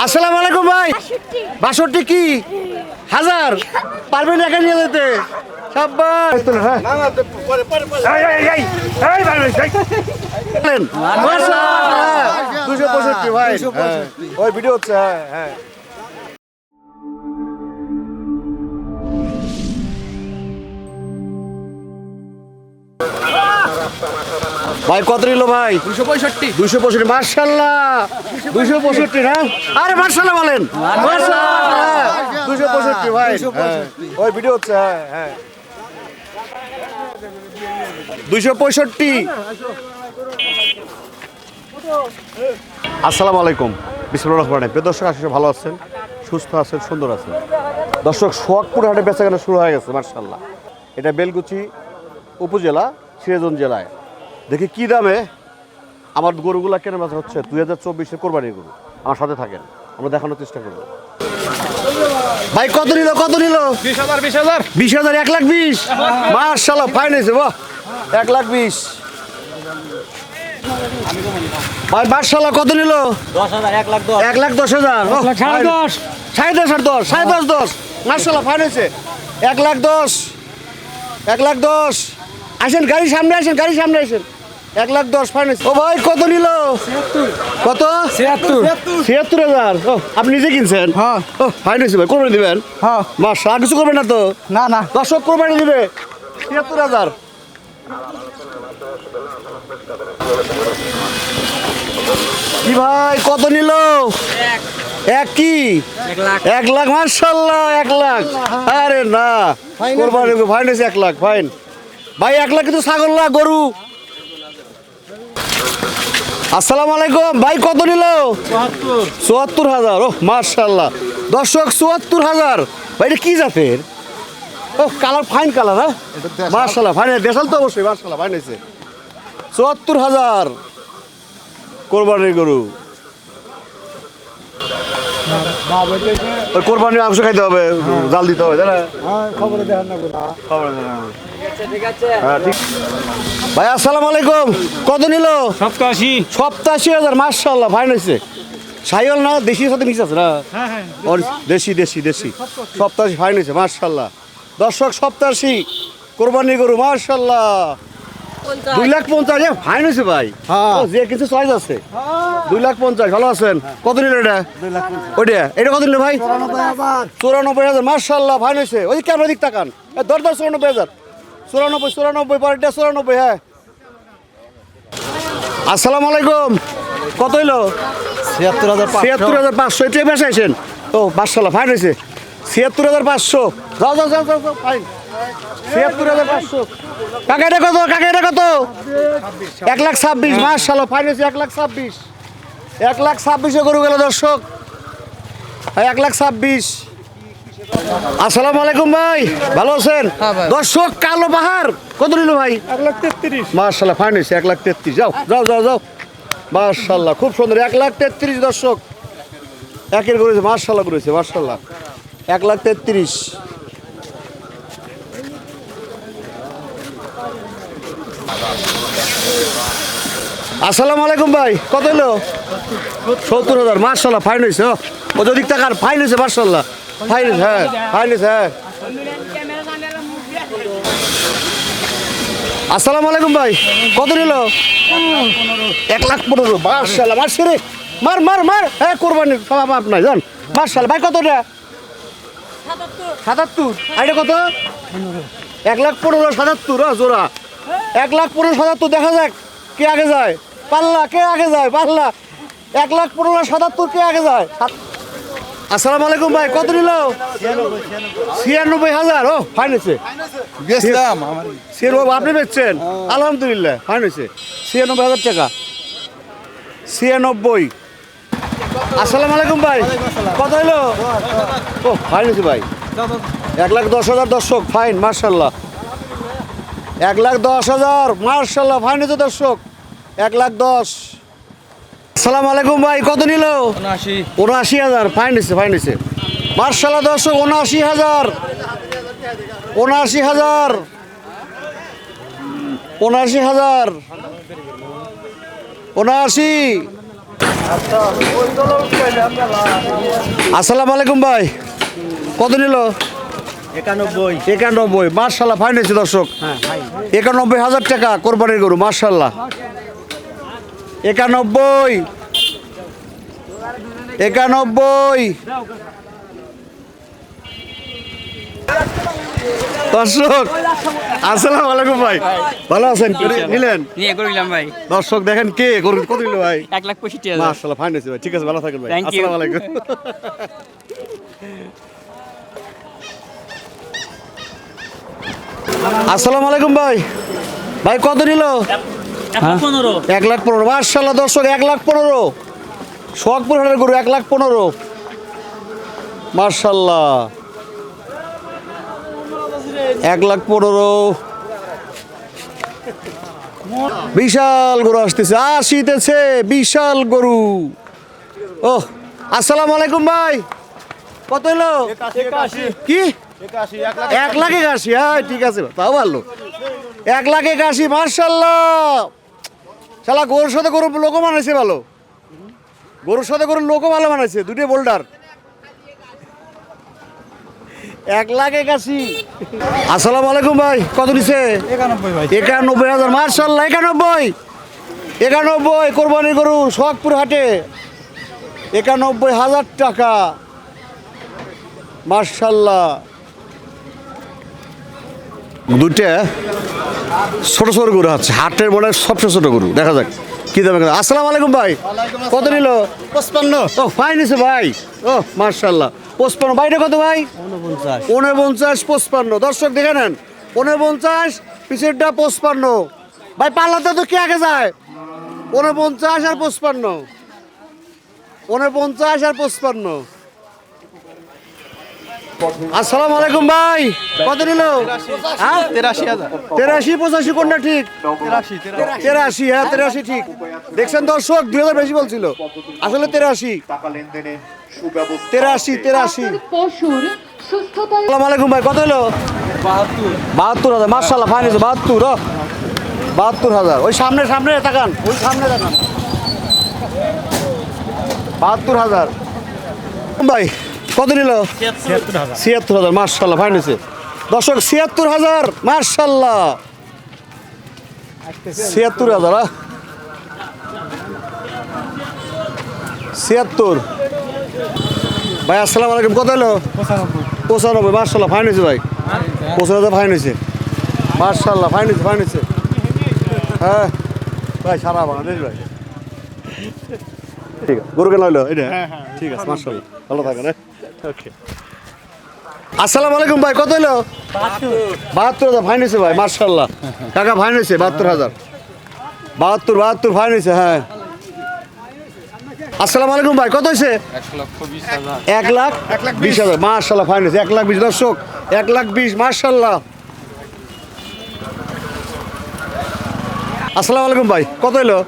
আসসালামু আলাইকুম ভাই। 62 কি হাজার পারবেন একা নিয়ে যেতে? সাব্বাস। মাশাআল্লাহ 265 ভাই। ওই ভিডিও হচ্ছে। হ্যাঁ ভাই কত নিল ভাই? 265 মাশাআল্লাহ 265 না? আরে মাশাআল্লাহ বলেন। মাশাআল্লাহ 265 ভাই। ওই ভিডিও হচ্ছে। হ্যাঁ 265। আসসালামু আলাইকুম। বিসমিল্লাহির রহমানির রহিম। দর্শক আশা করি ভালো আছেন, সুস্থ আছেন, সুন্দর আছেন। দর্শক সোহাগপুর হাটে বেচাকেনা শুরু হয়ে গেছে মাশাআল্লাহ। এটা বেলকুচি উপজেলা, সিরাজগঞ্জ জেলায়। দেখি কি দামে আমার গরুগুলা কেনা বেচা হচ্ছে। 2024-এর কোরবানির গরু। আমার সাথে থাকেন, আমরা দেখানোর চেষ্টা করব। ভাই কত নিল? 20,000 1,20,000 মাশাআল্লাহ ফাইন হয়েছে। বাহ 1,20,000 ভাই মাশাআল্লাহ। কত নিল? 1,10,000 10,500 মাশাআল্লাহ ফাইন হয়েছে। 1,10,000 আসেন গাড়ি সামনে আসেন, 1,10,000 ফাইন হয়েছে। ও ভাই কত নিল? কত? 76,000। ও আপনি নিজে কিনছেন? হ্যাঁ। ও ফাইন হয়েছে ভাই। কোরবানি দিবেন? হ্যাঁ। মাশাআল্লাহ কিছু করবেন না তো? না দর্শক কোরবানি দিবে 76,000। কি ভাই কত নিল? এক কি 1,00,000 মাশাআল্লাহ 1,00,000। আরে না কোরবানি ফাইন হয়েছে 1,00,000 ফাইন ভাই। 1,00,000 কিন্তু ছাগল না, গরু। আসসালামু আলাইকুম ভাই কত নিল? 74,000। ও মাশাআল্লাহ দর্শক 74,000 ভাই। এটা কি জাতের? ও কালার ফাইন কালার। হ্যাঁ মাশাআল্লাহ ফাইন। দেশাল তো অবশ্যই মাশাআল্লাহ ফাইন হয়েছে। 74,000 কোরবানির গরু। ওই কোরবানির মাংস খাইতে হবে, জাল দিতে হবে, তাই না? ভাই আসসালামু আলাইকুম। কত নিল? 87,000 মাশাআল্লাহ ফাইন হয়েছে। সাইওয়াল না দেশি সাথে মিক্স আছে না? দেশি 87 ফাইন হয়েছে মাশাআল্লাহ দর্শক। 87 কোরবানির গরু মাশাআল্লাহ। 2,50,000 ফাইন হয়েছে ভাই। যে কিছু চয়েস আছে। 2,50,000 ভালো আছেন। কত নিল এটা? এটা কত নিল ভাই? 94,000 মাশাআল্লাহ ফাইন হয়েছে। ওই ক্যামেরা দিক তাকান। দর 94,000 94 পরেরটা 94। হ্যাঁ আসসালামু আলাইকুম। কত হইলো? 76,500। এটা বেশি আছেন। ও মাশাআল্লাহ ফাইন হয়েছে 76,500। যাও ফাইন 76,500। কাকা এটা কত? 1,26,000 মাশাআল্লাহ ফাইন হয়েছে 1,26,000। 1,26,000 গরু গেল দর্শক। 1,26,000। আসসালামু আলাইকুম ভাই, ভালো আছেন? দর্শক কালো পাহাড় কত নিল ভাই? 1,33,000 মাশাআল্লাহ ফাইন হয়েছে 1,33,000। যাও মাশাআল্লাহ খুব সুন্দর 1,33,000 দর্শক। একের করেছে মাশাআল্লাহ করেছে মাশাআল্লাহ 1,33,000। আসসালামু আলাইকুম ভাই কত হলো? 70,000 মাশাআল্লাহ ফাইন হয়েছে। ও যদি টাকার ফাইন হয়েছে মাশাআল্লাহ ফাইন। হ্যাঁ ফাইন হয়েছে। হ্যাঁ আসসালামু আলাইকুম ভাই কত নিল? 1,15,000 মাশাআল্লাহ। মারছে রে মার। হ্যাঁ কোরবানির সব আপনার জান মাশাআল্লাহ ভাই। কত রে? 77। আর এটা কত? 1,15,000 77 জোড়া। 1,15,000 77 দেখা যাক কে আগে যায়। পাল্লা কে আগে যায়? পাল্লা 1,15,000 77 কে আগে যায়? আসসালামু আলাইকুম ভাই কত নিল? 96,000। ও ফাইন হয়েছে। আপনি বেচছেন? আলহামদুলিল্লাহ ফাইন হয়েছে 96,000 টাকা। 96। আসসালামু আলাইকুম ভাই কত হইলো? ও ফাইন হয়েছে ভাই 1,10,000 দর্শক ফাইন মাশাআল্লাহ। 1,10,000 মাশাআল্লাহ ফাইন হয়েছে দর্শক 1,10,000। আসসালামু আলাইকুম ভাই কত নিল? 79,000 ফাইন হয়েছে মাশাআল্লাহ দর্শক। 79,000 79,000 79। আসসালামু আলাইকুম ভাই, কত নিল? 91। মার্শাল্লাহ ফাইন হয়েছে দর্শক। 91,000 টাকা কোরবানির গরু, মার্শাল্লাহ। 91। দর্শক আসসালামু আলাইকুম ভাই, ভালো আছেন? নিলেন? ভাই দর্শক দেখেন কে গরু কত নিল ভাই? 1,65,000। মার্শাল্লাহ ফাইন হয়েছে ভাই, ঠিক আছে ভালো থাকেন ভাই। Thank you. আসসালামু আলাইকুম। আসসালামু আলাইকুম ভাই, ভাই কত নিল? 1,15,000। 1,15,000। মার্শাল্লাহ দর্শক 1,15,000 সোহাগপুর হাটের গরু, 1,15,000 মার্শাল্লাহ। 1,15,000 বিশাল গরু আসতেছে, আসিতেছে বিশাল গরু। ও আসসালামু আলাইকুম ভাই, কত হলো? কি 1,81,000? হ্যাঁ ঠিক আছে, তাও ভালো। 1,81,000 মার্শাল্লাহ। শালা গরুর সাথে গরু লোকও বানাইছে ভালো, গরুর সাথে গরুর লোকও ভালো বানাইছে, দুটোই বোল্ডার। 1,81,000। আসসালামু আলাইকুম ভাই, কত নিছে? 91,000 মার্শাল্লাহ। 91 কোরবানির গরু সোহাগপুর হাটে, 91,000 টাকা মার্শাল্লাহ। দুইটা ছোট ছোট গরু আছে হাটের, মনে হয় সবচেয়ে ছোট গরু, দেখা যাক কি দামে। আসসালামু আলাইকুম ভাই, কত নিল? 55। ও ফাইন আছে ভাই, ও মার্শাল্লাহ। 55 বাইরে কত ভাই? 49 55। দর্শক দেখে নেন, 49 পিছেরটা 55 ভাই, পাল্লাতে তো কে আগে যায়? 49 আর 55, 49 আর 55। আসসালামু আলাইকুম ভাই, কত নিল? 83,000। 83 85 কোনটা ঠিক? 83। হ্যাঁ 83 ঠিক। দেখছেন দর্শক 2,000 বেশি বলছিল, আসলে 83। 83। আসসালামু আলাইকুম ভাই, কত হলো? 72,000 মার্শাল্লাহ ফাইন হয়েছে। 72,000। ওই সামনে তাকান, ওই সামনে তাকান। 72,000 ভাই, কত নিল? 76,000 মার্শাল্লাহ ফাইন হয়েছে দর্শক। 76,000 মার্শাল্লাহ। 76,000। 76 ভাই। আসসালামু আলাইকুম, কত হলো? 95 মার্শাল্লাহ ফাইন হয়েছে ভাই। 95,000 ফাইন হয়েছে মার্শাল্লাহ, ফাইন হয়েছে। হ্যাঁ ভাই, সারা বাংলাদেশ ভাই। ঠিক আছে, গরু কেন হইলো এটা? ঠিক আছে মার্শাল্লাহ, ভালো থাকেন। ওকে। আসসালামু আলাইকুম ভাই, কত হলো? 72,000 ফাইন হয়েছে ভাই মার্শাল্লাহ। কাকা ফাইন হয়েছে 72,000। 72 ফাইন হয়েছে। হ্যাঁ আসসালামু আলাইকুম ভাই, কত হয়েছে? 1,20,000 মার্শাল্লাহ ফাইন হয়েছে। 1,20,000 দর্শক, 1,20,000 মার্শাল্লাহ। আসসালামু আলাইকুম ভাই, কত হলো?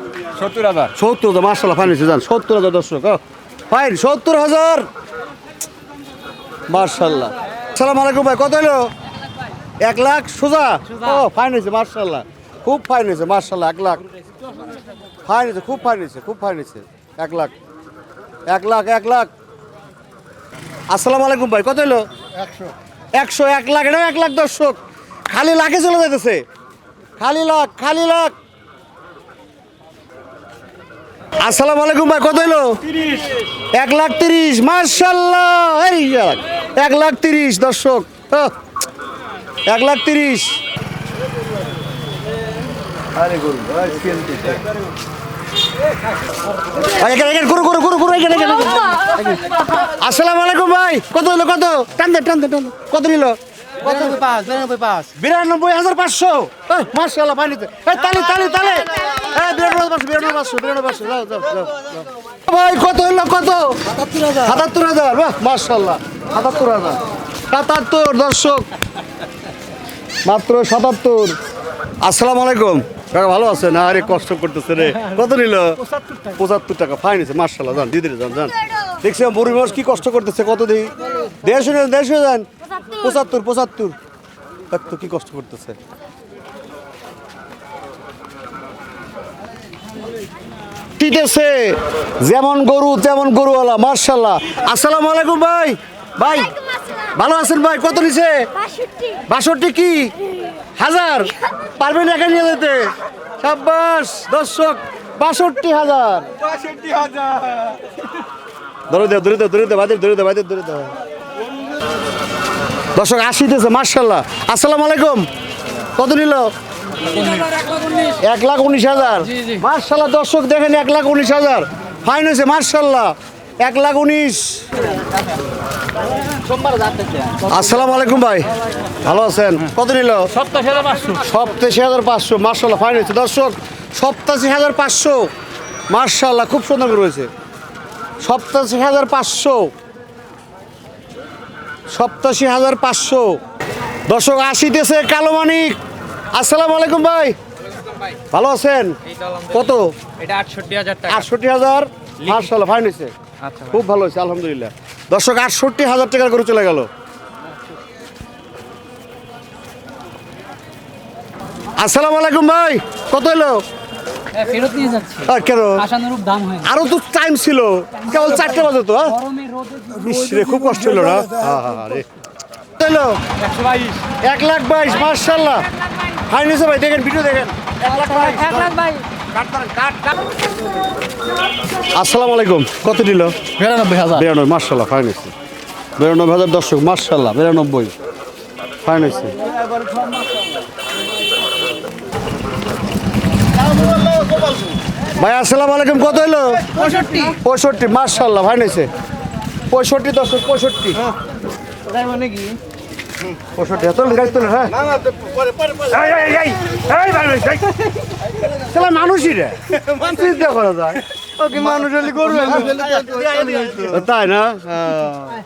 70,000। 70,000 মার্শাল্লাহ ফাইন হয়েছে। যান 70,000 দর্শক, ফাইন 70,000 মার্শাল্লাহ। আসসালামু আলাইকুম ভাই, কত হলো? 1,00,000 সোজা। ও ফাইন হয়েছে মার্শাল্লাহ, খুব ফাইন হয়েছে মার্শাল্লাহ। 1,00,000 ফাইন হয়েছে, খুব ফাইন হয়েছে, খুব ফাইন হয়েছে। 1,00,000। আসসালামু আলাইকুম ভাই, কত হলো? 100। 1,00,000। এটা 1,00,000 দর্শক, খালি লাখে চলে যাইতেছে, খালি লাখ। আসসালামু আলাইকুম ভাই, কত হলো? 1,30,000 মার্শাল্লাহ। এই 1,30,000 দর্শক, 1,30,000। আরে গরু আসসালামু আলাইকুম ভাই, কত হলো? কত টান দে, কত নিল? 92,500 মার্শাল্লাহ পানিতে। তালে 92,500 যাও ভাই। কত হলো? কত? 77,000 বাহ মার্শাল্লাহ। 77,000 দর্শক, মাত্র 77। আসসালামু আলাইকুম কাকা, ভালো আছেন? আরে কষ্ট করতেছে রে। কত নিল? 75 টাকা ফাইন হয়েছে মার্শাল্লাহ। যান দিদি যান। দেখছি বুড়ি মানুষ কি কষ্ট করতেছে, কত দিই 150 যান। 75 তো কি কষ্ট করতেছে। টিটেছে যেমন গরু তেমন গরুওয়ালা মার্শাল্লাহ। আসসালামু আলাইকুম ভাই। ভাই ভালো আছেন ভাই? কত নিছে? 62 কি হাজার? পারবেন একা নিয়ে যেতে? সাব্বাস দর্শক, 62,000। ধরে দাও ধরে দাও ধরে দাও বাদের ধরে দাও বাদের ধরে দাও। দর্শক আসিতেছে মার্শাল্লাহ। আসসালামু আলাইকুম। কত নিল? 1,19,000। মার্শাল্লাহ দর্শক দেখেন 1,19,000 ফাইন হয়েছে মার্শাল্লাহ। 1,19,000। আসসালামু আলাইকুম ভাই, ভালো আছেন? কত নিল? 87,500। মার্শাল্লাহ ফাইন হয়েছে দর্শক, 87,500। মার্শাল্লাহ খুব সুন্দর করে হয়েছে। 87,500। 87,500 দর্শক আসিতেছে কালো মানিক। আসসালামু আলাইকুম ভাই, ভালো আছেন? কত? এটা 68,000 টাকা। 68,000। মার্শাল্লাহ ফাইন হয়েছে, খুব ভালো হয়েছে আলহামদুলিল্লাহ। দর্শক 68,000 টাকার করে চলে গেল। আসসালামু আলাইকুম ভাই, কত এলো? ফেরত নিয়ে যাচ্ছে, কেন? আশানুরূপ দাম হয় না। আরো তো টাইম ছিল, কেবল 4টা বাজে তো। গরমে রোদে ইস রে, খুব কষ্ট হলো না? রে কত এলো? 1,22,000। মার্শাল্লাহ ফাইন হয়েছে ভাই, দেখেন ভিডিও দেখেন। 1,00,000 ভাই। আসসালামু আলাইকুম। কত নিল? 92,000। মার্শাল্লাহ ফাইন হয়েছে। 92,000 দর্শক মার্শাল্লাহ। 92 ফাইন হয়েছে। ভাই আসসালামু আলাইকুম। কত হলো? 65 মার্শাল্লাহ ফাইন হয়েছে। 65 দর্শক, 65। মানে কি 65 এত গাড়ি তোলে। হ্যাঁ তাহলে মানুষই রে চিন্তা করা যায়। মানুষ হলে করবে তাই না?